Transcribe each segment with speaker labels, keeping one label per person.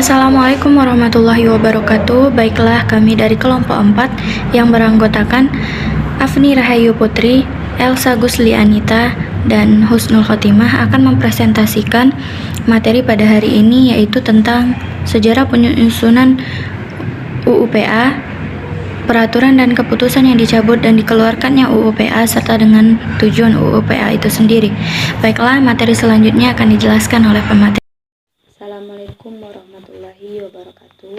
Speaker 1: Assalamualaikum warahmatullahi wabarakatuh. Baiklah, kami dari kelompok 4 yang beranggotakan Afni Rahayu Putri, Elsa Gusli Anita, dan Husnul Khotimah akan mempresentasikan materi pada hari ini, yaitu tentang sejarah penyusunan UU-PA, peraturan dan keputusan yang dicabut dan dikeluarkannya UU-PA, serta dengan tujuan UU-PA itu sendiri. Baiklah, materi selanjutnya akan dijelaskan oleh pemateri.
Speaker 2: Assalamualaikum warahmatullahi wabarakatuh.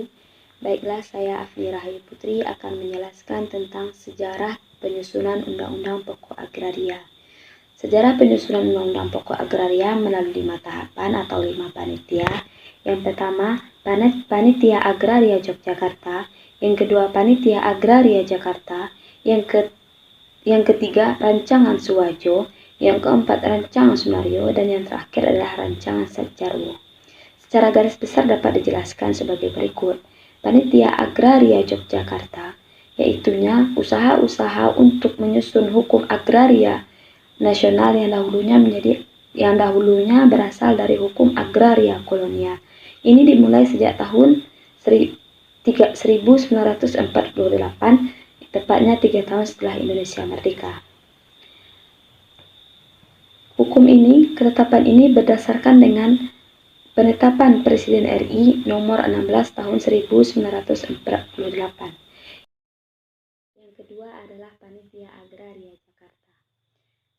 Speaker 2: Baiklah, saya Afni Rahayu Putri akan menjelaskan tentang sejarah penyusunan Undang-Undang Pokok Agraria. Sejarah penyusunan Undang-Undang Pokok Agraria melalui 5 tahapan atau 5 panitia. Yang pertama, Panitia Agraria Yogyakarta. Yang kedua, Panitia Agraria Jakarta. Yang ketiga, Rancangan Suwajo. Yang keempat, Rancangan Sunario. Dan yang terakhir adalah Rancangan Satjarwo. Secara garis besar dapat dijelaskan sebagai berikut. Panitia Agraria Yogyakarta, yaitunya usaha-usaha untuk menyusun hukum agraria nasional yang dahulunya berasal dari hukum agraria kolonial. Ini dimulai sejak tahun 1948, tepatnya 3 tahun setelah Indonesia merdeka. Ketetapan ini berdasarkan dengan Penetapan Presiden RI nomor 16 tahun 1948. Yang kedua adalah Panitia Agraria Jakarta.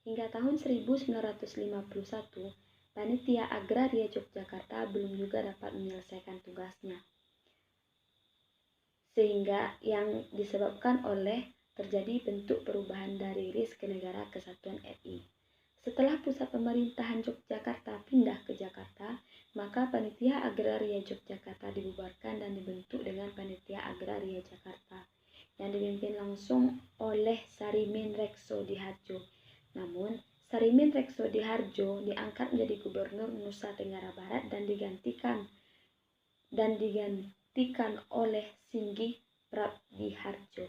Speaker 2: Hingga tahun 1951, Panitia Agraria Yogyakarta belum juga dapat menyelesaikan tugasnya. Sehingga yang disebabkan oleh terjadi bentuk perubahan dari RIS ke Negara Kesatuan RI. Setelah pusat pemerintahan Yogyakarta pindah ke Jakarta, maka Panitia Agraria Yogyakarta dibubarkan dan dibentuk dengan Panitia Agraria Jakarta yang dipimpin langsung oleh Sarimin Rekso Diharjo. Namun, Sarimin Rekso Diharjo diangkat menjadi Gubernur Nusa Tenggara Barat dan digantikan oleh Singgih Prabdiharjo.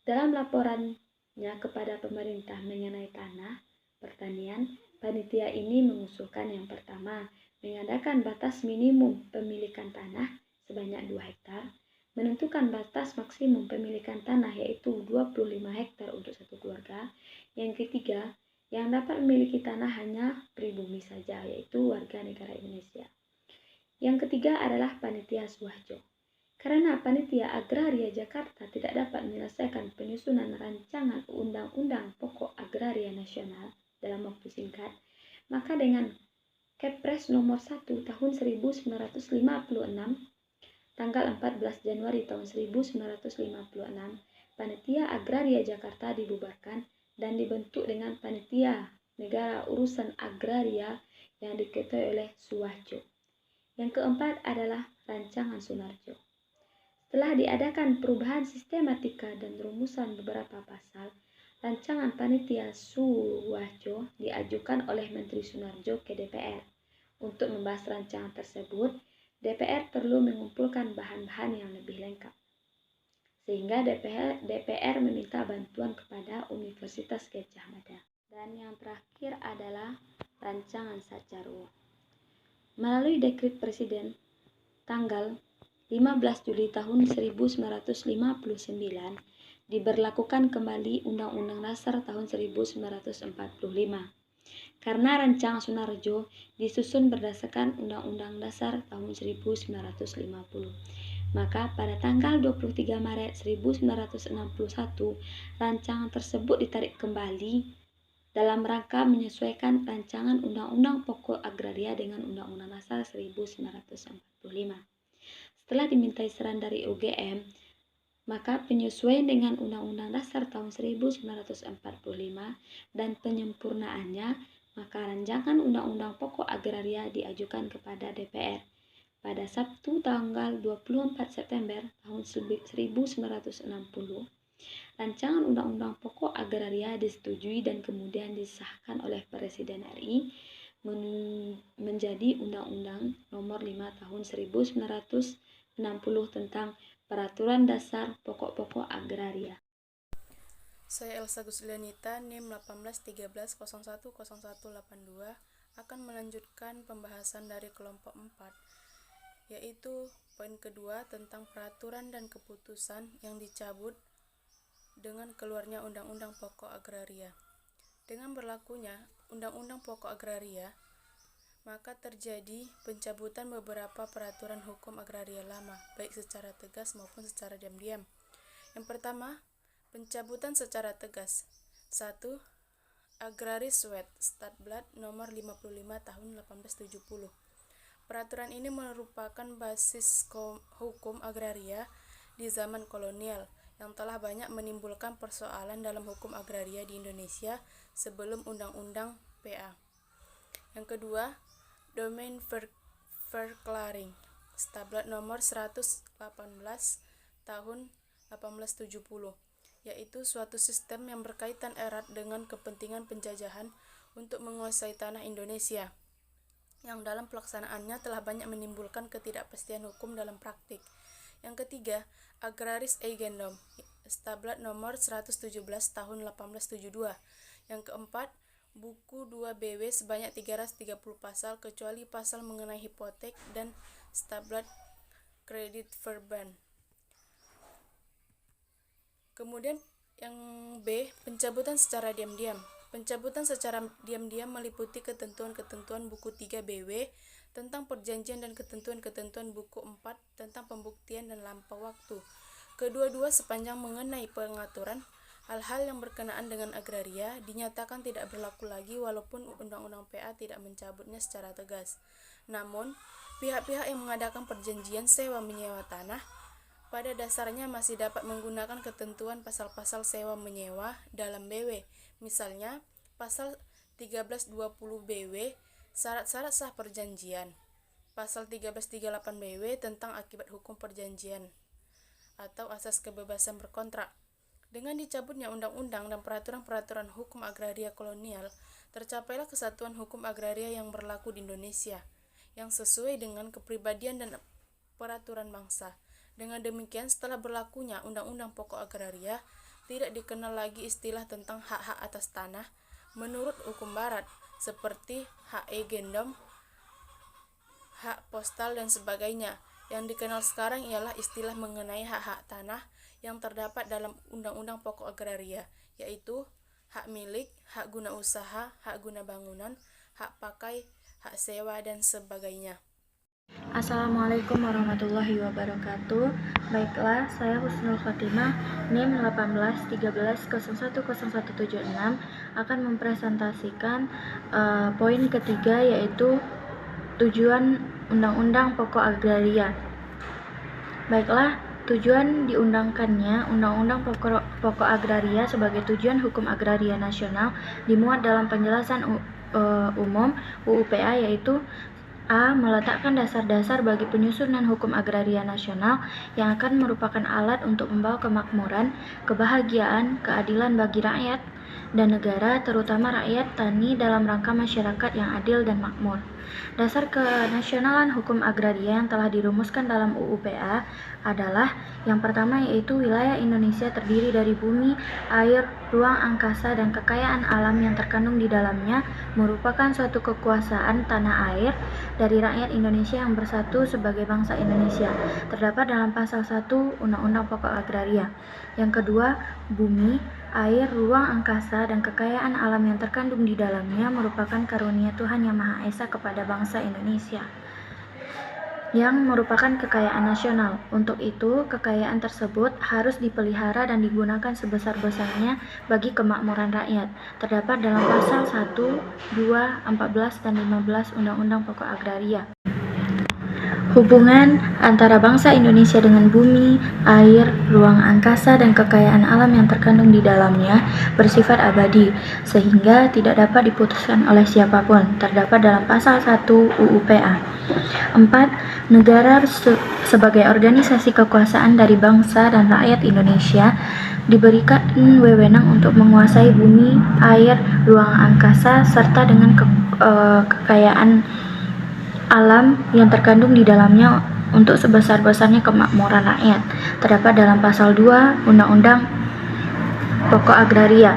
Speaker 2: Dalam laporannya kepada pemerintah mengenai tanah pertanian, panitia ini mengusulkan yang pertama, mengadakan batas minimum pemilikan tanah sebanyak 2 hektar, menentukan batas maksimum pemilikan tanah yaitu 25 hektar untuk satu keluarga. Yang ketiga, yang dapat memiliki tanah hanya pribumi saja, yaitu warga negara Indonesia. Yang ketiga adalah Panitia Suwajo. Karena Panitia Agraria Jakarta tidak dapat menyelesaikan penyusunan rancangan Undang-Undang Pokok Agraria Nasional dalam waktu singkat, maka dengan Kepres nomor 1 tahun 1956, tanggal 14 Januari tahun 1956, Panitia Agraria Jakarta dibubarkan dan dibentuk dengan Panitia Negara Urusan Agraria yang diketuai oleh Suwajo. Yang keempat adalah Rancangan Sunarjo. Setelah diadakan perubahan sistematika dan rumusan beberapa pasal, Rancangan Panitia Suwajo diajukan oleh Menteri Sunarjo ke DPR. Untuk membahas rancangan tersebut, DPR perlu mengumpulkan bahan-bahan yang lebih lengkap. Sehingga DPR meminta bantuan kepada Universitas Gadjah Mada. Dan yang terakhir adalah Rancangan Satjarwo. Melalui Dekret Presiden tanggal 15 Juli tahun 1959, diberlakukan kembali Undang-Undang Dasar tahun 1945. Karena Rancangan Sunarjo disusun berdasarkan Undang-Undang Dasar tahun 1950. Maka pada tanggal 23 Maret 1961, rancangan tersebut ditarik kembali dalam rangka menyesuaikan rancangan Undang-Undang Pokok Agraria dengan Undang-Undang Dasar 1945. Setelah dimintai saran dari UGM, maka penyesuaian dengan Undang-Undang Dasar tahun 1945 dan penyempurnaannya, maka rancangan Undang-Undang Pokok Agraria diajukan kepada DPR. Pada Sabtu tanggal 24 September tahun 1960, rancangan Undang-Undang Pokok Agraria disetujui dan kemudian disahkan oleh Presiden RI menjadi Undang-Undang Nomor 5 Tahun 1960 tentang Peraturan Dasar Pokok-Pokok Agraria.
Speaker 3: Saya Elsa Gusli Anita, NIM 1813010182, akan melanjutkan pembahasan dari kelompok 4, yaitu poin kedua tentang peraturan dan keputusan yang dicabut dengan keluarnya Undang-Undang Pokok Agraria. Dengan berlakunya Undang-Undang Pokok Agraria, maka terjadi pencabutan beberapa peraturan hukum agraria lama, baik secara tegas maupun secara diam-diam. Yang pertama, pencabutan secara tegas. 1. Agraris Wet Stadblad nomor 55 tahun 1870. Peraturan ini merupakan basis hukum agraria di zaman kolonial yang telah banyak menimbulkan persoalan dalam hukum agraria di Indonesia sebelum Undang-Undang PA. Yang kedua, Domain Verklaring Stadblad nomor 118 tahun 1870, yaitu suatu sistem yang berkaitan erat dengan kepentingan penjajahan untuk menguasai tanah Indonesia, yang dalam pelaksanaannya telah banyak menimbulkan ketidakpastian hukum dalam praktik. Yang ketiga, Agraris Eigendom Stadblad nomor 117 tahun 1872. Yang keempat, Buku 2 BW sebanyak 330 pasal kecuali pasal mengenai hipotek dan Stadblad Kreditverband. Kemudian yang B, pencabutan secara diam-diam. Pencabutan secara diam-diam meliputi ketentuan-ketentuan buku 3 BW tentang perjanjian dan ketentuan-ketentuan buku 4 tentang pembuktian dan lampau waktu. Kedua-dua sepanjang mengenai pengaturan hal-hal yang berkenaan dengan agraria dinyatakan tidak berlaku lagi walaupun Undang-Undang PA tidak mencabutnya secara tegas. Namun, pihak-pihak yang mengadakan perjanjian sewa-menyewa tanah pada dasarnya masih dapat menggunakan ketentuan pasal-pasal sewa-menyewa dalam BW. Misalnya, pasal 1320 BW, syarat-syarat sah perjanjian. Pasal 1338 BW tentang akibat hukum perjanjian atau asas kebebasan berkontrak. Dengan dicabutnya undang-undang dan peraturan-peraturan hukum agraria kolonial, tercapailah kesatuan hukum agraria yang berlaku di Indonesia, yang sesuai dengan kepribadian dan peraturan bangsa. Dengan demikian, setelah berlakunya Undang-Undang Pokok Agraria, tidak dikenal lagi istilah tentang hak-hak atas tanah menurut hukum barat, seperti hak eigendom, hak postal, dan sebagainya. Yang dikenal sekarang ialah istilah mengenai hak-hak tanah yang terdapat dalam Undang-Undang Pokok Agraria, yaitu hak milik, hak guna usaha, hak guna bangunan, hak pakai, hak sewa, dan sebagainya.
Speaker 1: Assalamualaikum warahmatullahi wabarakatuh. Baiklah, saya Husnul Khotimah, NIM 1813010176 akan mempresentasikan poin ketiga, yaitu tujuan Undang-Undang Pokok Agraria. Baiklah, tujuan diundangkannya Undang-Undang Pokok Agraria sebagai tujuan hukum agraria nasional dimuat dalam penjelasan umum UUPA, yaitu A. Meletakkan dasar-dasar bagi penyusunan hukum agraria nasional yang akan merupakan alat untuk membawa kemakmuran, kebahagiaan, keadilan bagi rakyat dan negara, terutama rakyat tani dalam rangka masyarakat yang adil dan makmur. Dasar kenasionalan hukum agraria yang telah dirumuskan dalam UUPA adalah yang pertama, yaitu wilayah Indonesia terdiri dari bumi, air, ruang angkasa, dan kekayaan alam yang terkandung di dalamnya merupakan suatu kekuasaan tanah air dari rakyat Indonesia yang bersatu sebagai bangsa Indonesia. Terdapat dalam pasal 1 Undang-Undang Pokok Agraria. Yang kedua, bumi, air, ruang angkasa, dan kekayaan alam yang terkandung di dalamnya merupakan karunia Tuhan Yang Maha Esa kepada bangsa Indonesia, yang merupakan kekayaan nasional. Untuk itu, kekayaan tersebut harus dipelihara dan digunakan sebesar-besarnya bagi kemakmuran rakyat. Terdapat dalam pasal 1, 2, 14, dan 15 Undang-Undang Pokok Agraria. Hubungan antara bangsa Indonesia dengan bumi, air, ruang angkasa, dan kekayaan alam yang terkandung di dalamnya bersifat abadi, sehingga tidak dapat diputuskan oleh siapapun. Terdapat dalam pasal 1 UUPA. 4. Negara sebagai organisasi kekuasaan dari bangsa dan rakyat Indonesia diberikan wewenang untuk menguasai bumi, air, ruang angkasa, serta dengan kekayaan alam yang terkandung di dalamnya untuk sebesar-besarnya kemakmuran rakyat. Terdapat dalam pasal 2 Undang-Undang Pokok Agraria.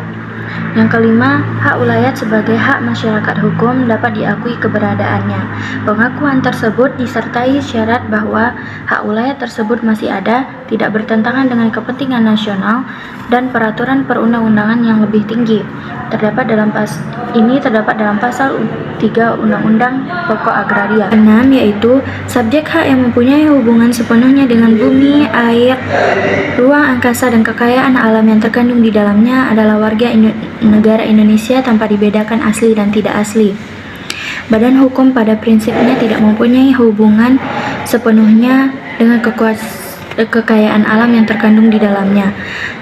Speaker 1: Yang kelima, hak ulayat sebagai hak masyarakat hukum dapat diakui keberadaannya. Pengakuan tersebut disertai syarat bahwa hak ulayat tersebut masih ada, tidak bertentangan dengan kepentingan nasional, dan peraturan perundang-undangan yang lebih tinggi. Terdapat dalam pasal 3 Undang-Undang Pokok Agraria. 6, yaitu subjek hak yang mempunyai hubungan sepenuhnya dengan bumi, air, ruang angkasa, dan kekayaan alam yang terkandung di dalamnya adalah warga negara Indonesia tanpa dibedakan asli dan tidak asli. Badan hukum pada prinsipnya tidak mempunyai hubungan sepenuhnya dengan kekayaan alam yang terkandung di dalamnya.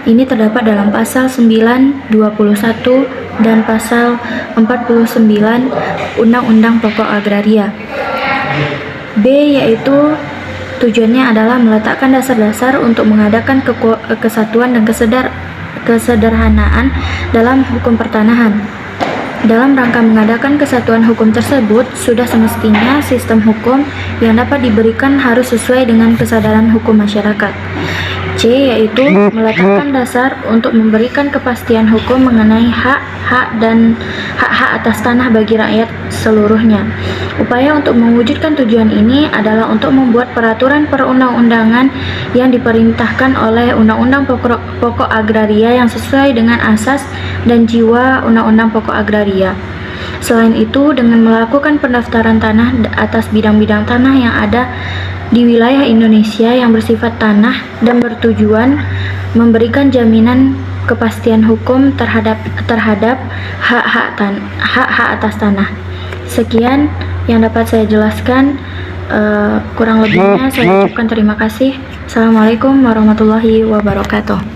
Speaker 1: Ini terdapat dalam pasal 9, 21, dan pasal 49 Undang-Undang Pokok Agraria. B, yaitu tujuannya adalah meletakkan dasar-dasar untuk mengadakan kesatuan dan kesederhanaan dalam hukum pertanahan. Dalam rangka mengadakan kesatuan hukum tersebut, sudah semestinya sistem hukum yang dapat diberikan harus sesuai dengan kesadaran hukum masyarakat. C, yaitu meletakkan dasar untuk memberikan kepastian hukum mengenai hak-hak atas tanah bagi rakyat seluruhnya. Upaya untuk mewujudkan tujuan ini adalah untuk membuat peraturan perundang-undangan yang diperintahkan oleh Undang-Undang Pokok Agraria yang sesuai dengan asas dan jiwa Undang-Undang Pokok Agraria. Selain itu, dengan melakukan pendaftaran tanah atas bidang-bidang tanah yang ada di wilayah Indonesia yang bersifat tanah dan bertujuan memberikan jaminan kepastian hukum terhadap hak-hak atas tanah. Sekian yang dapat saya jelaskan. Kurang lebihnya saya ucapkan terima kasih. Assalamualaikum warahmatullahi wabarakatuh.